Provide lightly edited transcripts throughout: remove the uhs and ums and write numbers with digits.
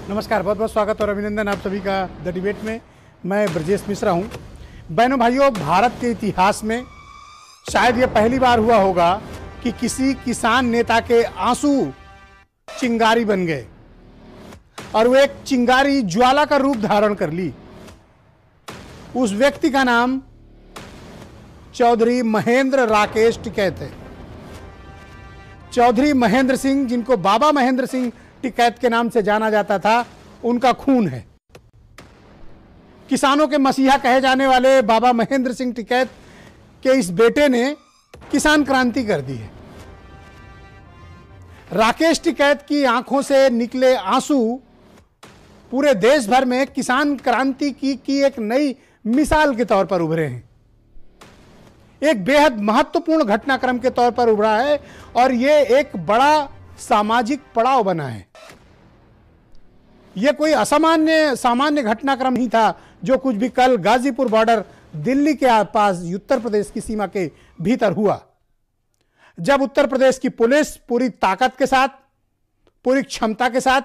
नमस्कार, बहुत बहुत स्वागत और अभिनंदन आप सभी का द डिबेट में। मैं ब्रजेश मिश्रा हूं। बहनों भाइयों, भारत के इतिहास में शायद ये पहली बार हुआ होगा कि किसी किसान नेता के आंसू चिंगारी बन गए और वो एक चिंगारी ज्वाला का रूप धारण कर ली। उस व्यक्ति का नाम चौधरी महेंद्र राकेश टिकैत है। चौधरी महेंद्र सिंह, जिनको बाबा महेंद्र सिंह टिकैत के नाम से जाना जाता था, उनका खून है। किसानों के मसीहा कहे जाने वाले बाबा महेंद्र सिंह टिकैत के इस बेटे ने किसान क्रांति कर दी है। राकेश टिकैत की आंखों से निकले आंसू पूरे देश भर में किसान क्रांति की एक नई मिसाल के तौर पर उभरे हैं। एक बेहद महत्वपूर्ण घटनाक्रम के तौर पर उभरा है और यह एक बड़ा सामाजिक पड़ाव बना है। यह कोई सामान्य घटनाक्रम नहीं था जो कुछ भी कल गाजीपुर बॉर्डर दिल्ली के आसपास उत्तर प्रदेश की सीमा के भीतर हुआ, जब उत्तर प्रदेश की पुलिस पूरी ताकत के साथ, पूरी क्षमता के साथ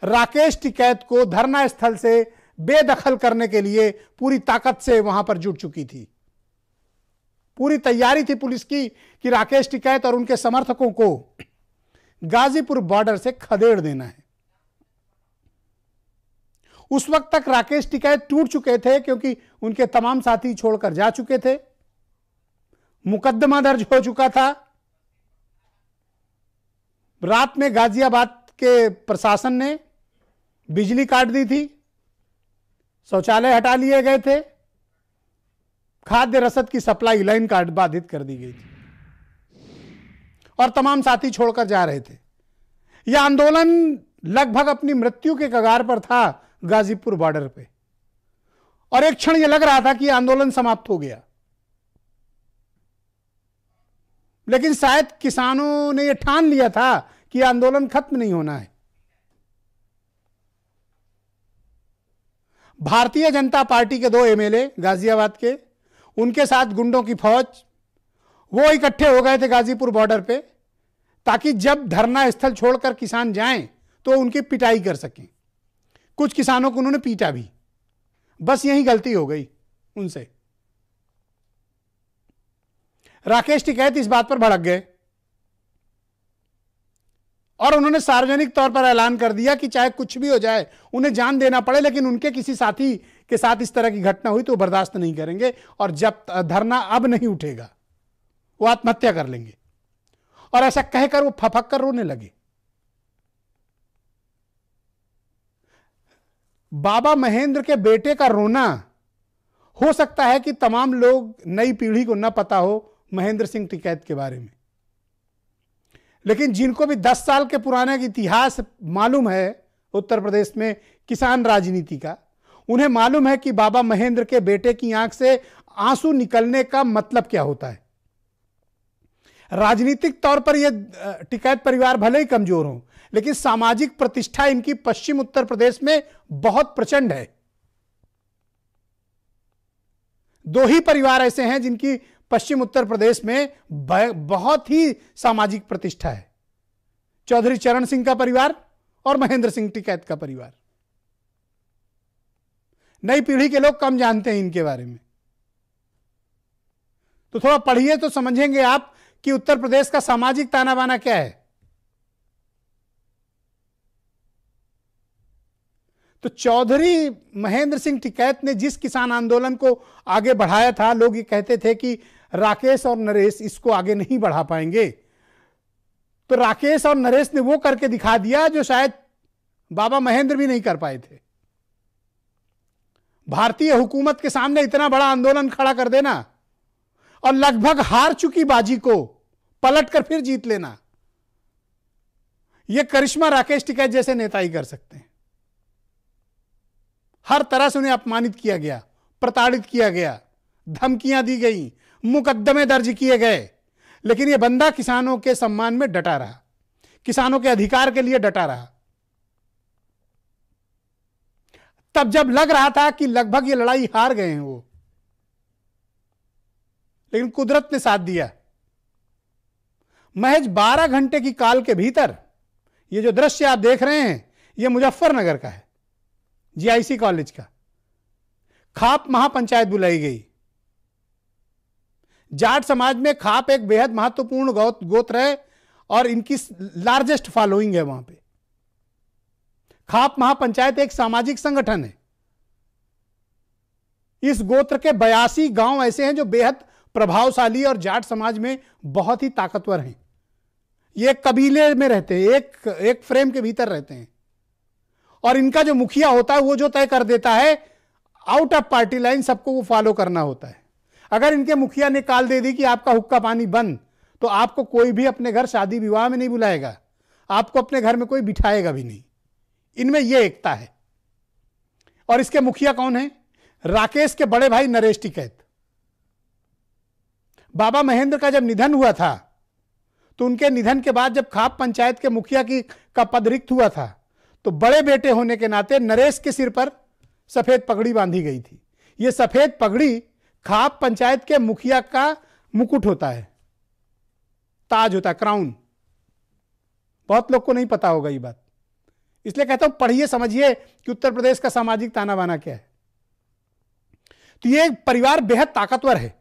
राकेश टिकैत को धरना स्थल से बेदखल करने के लिए पूरी ताकत से वहां पर जुट चुकी थी। पूरी तैयारी थी पुलिस की कि राकेश टिकैत और उनके समर्थकों को गाजीपुर बॉर्डर से खदेड़ देना है। उस वक्त तक राकेश टिकैत टूट चुके थे क्योंकि उनके तमाम साथी छोड़कर जा चुके थे। मुकदमा दर्ज हो चुका था। रात में गाजियाबाद के प्रशासन ने बिजली काट दी थी, शौचालय हटा लिए गए थे, खाद्य रसद की सप्लाई लाइन बाधित कर दी गई थी और तमाम साथी छोड़कर जा रहे थे। यह आंदोलन लगभग अपनी मृत्यु के कगार पर था गाजीपुर बॉर्डर पे, और एक क्षण यह लग रहा था कि आंदोलन समाप्त हो गया। लेकिन शायद किसानों ने यह ठान लिया था कि आंदोलन खत्म नहीं होना है। भारतीय जनता पार्टी के 2 एमएलए गाजियाबाद के, उनके साथ गुंडों की फौज, वो इकट्ठे हो गए थे गाजीपुर बॉर्डर पे ताकि जब धरना स्थल छोड़कर किसान जाएं तो उनकी पिटाई कर सकें। कुछ किसानों को उन्होंने पीटा भी। बस यही गलती हो गई उनसे। राकेश टिकैत इस बात पर भड़क गए और उन्होंने सार्वजनिक तौर पर ऐलान कर दिया कि चाहे कुछ भी हो जाए, उन्हें जान देना पड़े, लेकिन उनके किसी साथी के साथ इस तरह की घटना हुई तो बर्दाश्त नहीं करेंगे और जब धरना अब नहीं उठेगा वो आत्महत्या कर लेंगे। और ऐसा कहकर वो फपक कर रोने लगे। बाबा महेंद्र के बेटे का रोना, हो सकता है कि तमाम लोग, नई पीढ़ी को न पता हो महेंद्र सिंह टिकैत के बारे में, लेकिन जिनको भी 10 साल के पुराने इतिहास मालूम है उत्तर प्रदेश में किसान राजनीति का, उन्हें मालूम है कि बाबा महेंद्र के बेटे की आंख से आंसू निकलने का मतलब क्या होता है। राजनीतिक तौर पर यह टिकैत परिवार भले ही कमजोर हो, लेकिन सामाजिक प्रतिष्ठा इनकी पश्चिम उत्तर प्रदेश में बहुत प्रचंड है। 2 ही परिवार ऐसे हैं जिनकी पश्चिम उत्तर प्रदेश में बहुत ही सामाजिक प्रतिष्ठा है, चौधरी चरण सिंह का परिवार और महेंद्र सिंह टिकैत का परिवार। नई पीढ़ी के लोग कम जानते हैं इनके बारे में, तो थोड़ा पढ़िए तो समझेंगे आप कि उत्तर प्रदेश का सामाजिक ताना बाना क्या है। तो चौधरी महेंद्र सिंह टिकैत ने जिस किसान आंदोलन को आगे बढ़ाया था, लोग ये कहते थे कि राकेश और नरेश इसको आगे नहीं बढ़ा पाएंगे, तो राकेश और नरेश ने वो करके दिखा दिया जो शायद बाबा महेंद्र भी नहीं कर पाए थे। भारतीय हुकूमत के सामने इतना बड़ा आंदोलन खड़ा कर देना और लगभग हार चुकी बाजी को पलटकर फिर जीत लेना, यह करिश्मा राकेश टिकैत जैसे नेता ही कर सकते हैं। हर तरह से उन्हें अपमानित किया गया, प्रताड़ित किया गया, धमकियां दी गई, मुकदमे दर्ज किए गए, लेकिन यह बंदा किसानों के सम्मान में डटा रहा, किसानों के अधिकार के लिए डटा रहा। तब जब लग रहा था कि लगभग ये लड़ाई हार गए हैं वो, लेकिन कुदरत ने साथ दिया। महज 12 घंटे की काल के भीतर ये जो दृश्य आप देख रहे हैं, यह मुजफ्फरनगर का है, जीआईसी कॉलेज का। खाप महापंचायत बुलाई गई। जाट समाज में खाप एक बेहद महत्वपूर्ण गोत्र है और इनकी लार्जेस्ट फॉलोइंग है वहां पे। खाप महापंचायत एक सामाजिक संगठन है। इस गोत्र के 82 गांव ऐसे हैं जो बेहद प्रभावशाली और जाट समाज में बहुत ही ताकतवर हैं। ये कबीले में रहते हैं, एक फ्रेम के भीतर रहते हैं, और इनका जो मुखिया होता है वो जो तय कर देता है, आउट ऑफ पार्टी लाइन सबको वो फॉलो करना होता है। अगर इनके मुखिया ने कॉल दे दी कि आपका हुक्का पानी बंद, तो आपको कोई भी अपने घर शादी विवाह में नहीं बुलाएगा, आपको अपने घर में कोई बिठाएगा भी नहीं। इनमें यह एकता है। और इसके मुखिया कौन है? राकेश के बड़े भाई नरेश टिकैत। बाबा महेंद्र का जब निधन हुआ था, तो उनके निधन के बाद जब खाप पंचायत के मुखिया का पद रिक्त हुआ था, तो बड़े बेटे होने के नाते नरेश के सिर पर सफेद पगड़ी बांधी गई थी। यह सफेद पगड़ी खाप पंचायत के मुखिया का मुकुट होता है, ताज होता है, क्राउन। बहुत लोग को नहीं पता होगा ये बात, इसलिए कहता हूं पढ़िए, समझिए कि उत्तर प्रदेश का सामाजिक ताना बाना क्या है। तो ये परिवार बेहद ताकतवर है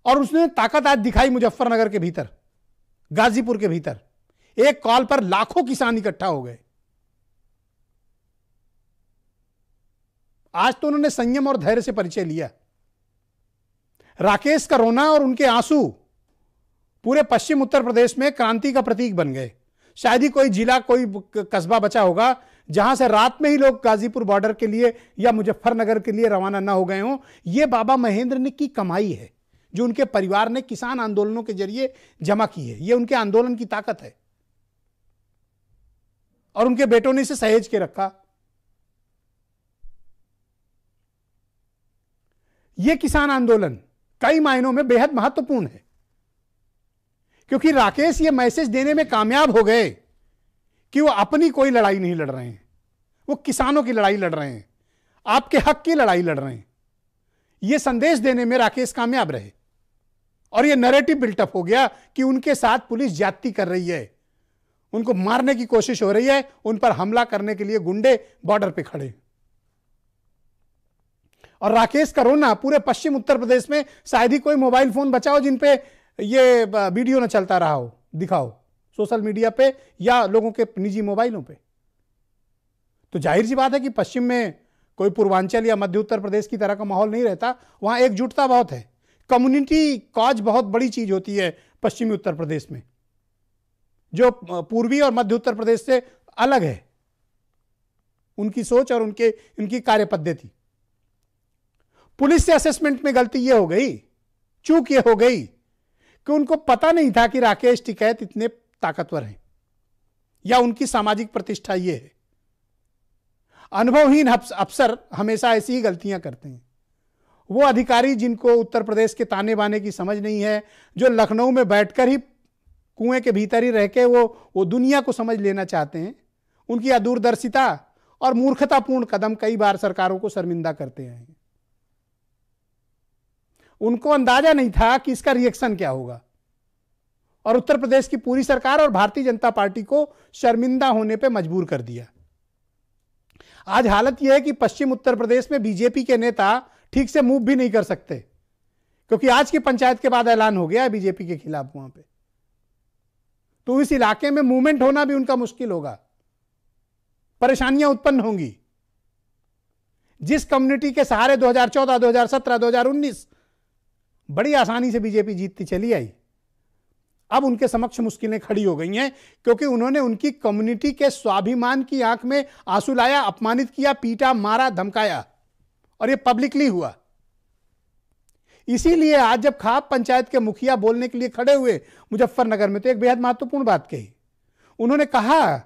और उसने ताकत आज दिखाई मुजफ्फरनगर के भीतर, गाजीपुर के भीतर। एक कॉल पर लाखों किसान इकट्ठा हो गए। आज तो उन्होंने संयम और धैर्य से परिचय लिया। राकेश का रोना और उनके आंसू पूरे पश्चिम उत्तर प्रदेश में क्रांति का प्रतीक बन गए। शायद ही कोई जिला, कोई कस्बा बचा होगा जहां से रात में ही लोग गाजीपुर बॉर्डर के लिए या मुजफ्फरनगर के लिए रवाना ना हो गए हों। यह बाबा महेंद्र ने की कमाई है, जो उनके परिवार ने किसान आंदोलनों के जरिए जमा की है। यह उनके आंदोलन की ताकत है और उनके बेटों ने इसे सहेज के रखा। यह किसान आंदोलन कई मायनों में बेहद महत्वपूर्ण है, क्योंकि राकेश ये मैसेज देने में कामयाब हो गए कि वो अपनी कोई लड़ाई नहीं लड़ रहे हैं, वो किसानों की लड़ाई लड़ रहे हैं, आपके हक की लड़ाई लड़ रहे हैं। ये संदेश देने में राकेश कामयाब रहे और ये नैरेटिव बिल्टअप हो गया कि उनके साथ पुलिस ज्यादती कर रही है, उनको मारने की कोशिश हो रही है, उन पर हमला करने के लिए गुंडे बॉर्डर पे खड़े। और राकेश का रोना पूरे पश्चिम उत्तर प्रदेश में शायद ही कोई मोबाइल फोन बचाओ जिन पे ये वीडियो न चलता रहा हो, दिखाओ सोशल मीडिया पे या लोगों के निजी मोबाइलों पे। तो जाहिर सी बात है कि पश्चिम में कोई पूर्वांचल या मध्य उत्तर प्रदेश की तरह का माहौल नहीं रहता। वहां एकजुटता बहुत है, कम्युनिटी कॉज बहुत बड़ी चीज होती है पश्चिमी उत्तर प्रदेश में, जो पूर्वी और मध्य उत्तर प्रदेश से अलग है उनकी सोच और उनकी कार्य पद्धति। पुलिस से असेसमेंट में गलती यह हो गई, चूक यह हो गई कि उनको पता नहीं था कि राकेश टिकैत इतने ताकतवर हैं या उनकी सामाजिक प्रतिष्ठा यह है। अनुभवहीन अफसर हमेशा ऐसी ही गलतियां करते हैं। वो अधिकारी जिनको उत्तर प्रदेश के ताने बाने की समझ नहीं है, जो लखनऊ में बैठकर ही कुएं के भीतर ही रह के वो दुनिया को समझ लेना चाहते हैं, उनकी अदूरदर्शिता और मूर्खतापूर्ण कदम कई बार सरकारों को शर्मिंदा करते हैं। उनको अंदाजा नहीं था कि इसका रिएक्शन क्या होगा और उत्तर प्रदेश की पूरी सरकार और भारतीय जनता पार्टी को शर्मिंदा होने पे मजबूर कर दिया। आज हालत यह है कि पश्चिम उत्तर प्रदेश में बीजेपी के नेता ठीक से मूव भी नहीं कर सकते, क्योंकि आज की पंचायत के बाद ऐलान हो गया है बीजेपी के खिलाफ वहां पे। तो इस इलाके में मूवमेंट होना भी उनका मुश्किल होगा, परेशानियां उत्पन्न होंगी। जिस कम्युनिटी के सहारे 2014, 2017, 2019 बड़ी आसानी से बीजेपी जीतती चली आई, अब उनके समक्ष मुश्किलें खड़ी हो गई हैं, क्योंकि उन्होंने उनकी कम्युनिटी के स्वाभिमान की आंख में आंसू लाया, अपमानित किया, पीटा, मारा, धमकाया, और यह पब्लिकली हुआ। इसीलिए आज जब खाप पंचायत के मुखिया बोलने के लिए खड़े हुए मुजफ्फरनगर में, तो एक बेहद महत्वपूर्ण बात कही। उन्होंने कहा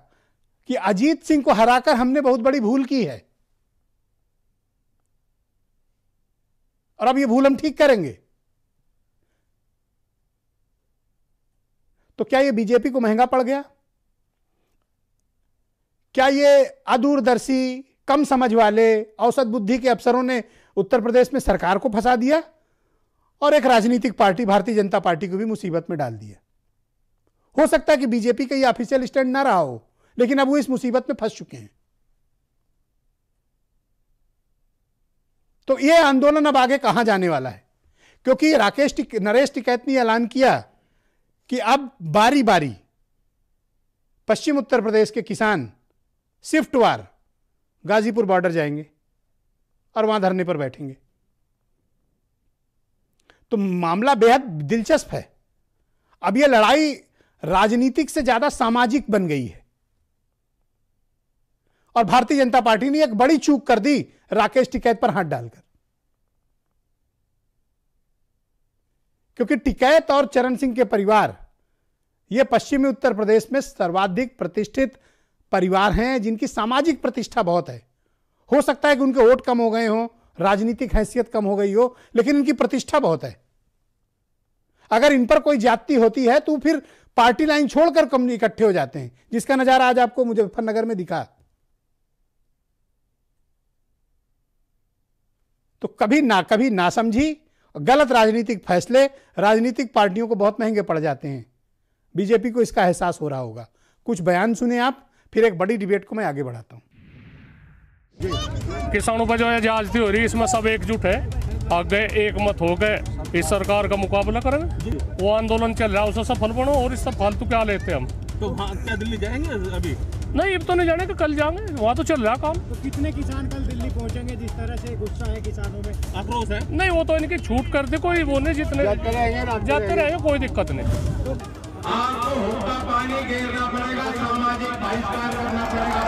कि अजीत सिंह को हराकर हमने बहुत बड़ी भूल की है और अब यह भूल हम ठीक करेंगे। तो क्या यह बीजेपी को महंगा पड़ गया? क्या ये अदूरदर्शी, कम समझ वाले, औसत बुद्धि के अफसरों ने उत्तर प्रदेश में सरकार को फंसा दिया और एक राजनीतिक पार्टी भारतीय जनता पार्टी को भी मुसीबत में डाल दिया? हो सकता है कि बीजेपी का ये ऑफिशियल स्टैंड ना रहा हो, लेकिन अब वो इस मुसीबत में फंस चुके हैं। तो ये आंदोलन अब आगे कहां जाने वाला है, क्योंकि नरेश टिकैत ने ऐलान किया कि अब बारी बारी पश्चिम उत्तर प्रदेश के किसान शिफ्टवार गाजीपुर बॉर्डर जाएंगे और वहां धरने पर बैठेंगे। तो मामला बेहद दिलचस्प है। अब यह लड़ाई राजनीतिक से ज्यादा सामाजिक बन गई है और भारतीय जनता पार्टी ने एक बड़ी चूक कर दी राकेश टिकैत पर हाथ डालकर, क्योंकि टिकैत और चरण सिंह के परिवार ये पश्चिमी उत्तर प्रदेश में सर्वाधिक प्रतिष्ठित परिवार हैं जिनकी सामाजिक प्रतिष्ठा बहुत है। हो सकता है कि उनके वोट कम हो गए हों, राजनीतिक हैसियत कम हो गई हो, लेकिन इनकी प्रतिष्ठा बहुत है। अगर इन पर कोई ज्यादती होती है तो फिर पार्टी लाइन छोड़कर कम इकट्ठे हो जाते हैं, जिसका नजारा आज आपको मुजफ्फरनगर में दिखा। तो कभी ना समझी गलत राजनीतिक फैसले राजनीतिक पार्टियों को बहुत महंगे पड़ जाते हैं। बीजेपी को इसका एहसास हो रहा होगा। कुछ बयान सुने आप, फिर एक बड़ी डिबेट को मैं आगे बढ़ाता हूं। किसानों पर जो है ज्यादती हो रही है, इसमें सब एकजुट है, आगे एक मत हो गए इस सरकार का मुकाबला करेंगे। वो आंदोलन चल रहा है, उसे सफल बनो, और इससे फालतू क्या लेते हम। तो वहाँ क्या दिल्ली जाएंगे अभी? नहीं, अब तो नहीं जाने, कल जाएंगे, वहाँ तो चल रहा काम। तो कितने किसान कल दिल्ली पहुंचेंगे? जिस तरह से गुस्सा है किसानों में, आक्रोश है। नहीं, वो तो इनकी छूट कर दे, कोई वो नहीं, जितने जाते रहेंगे, कोई दिक्कत नहीं। आपको हुक्का पानी घेरना पड़ेगा, सामाजिक बहिष्कार करना पड़ेगा।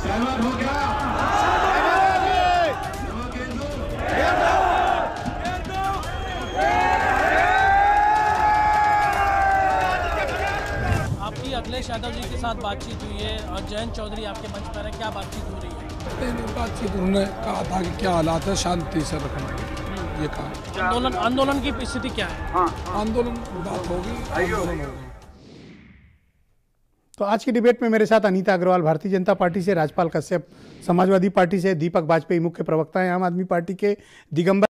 सहमत हो क्या? आपकी अखिलेश यादव जी के साथ बातचीत हुई है और जयंत चौधरी आपके मंच पर है, क्या बातचीत हो रही है? बातचीत उन्होंने कहा था कि क्या हालात है, शांति से रखना, ये कहा। आंदोलन की स्थिति क्या है? आंदोलन बात होगी, आंदोलन होगा। तो आज की डिबेट में मेरे साथ अनीता अग्रवाल भारतीय जनता पार्टी से, राजपाल कश्यप समाजवादी पार्टी से, दीपक वाजपेयी मुख्य प्रवक्ता हैं आम आदमी पार्टी के, दिगंबर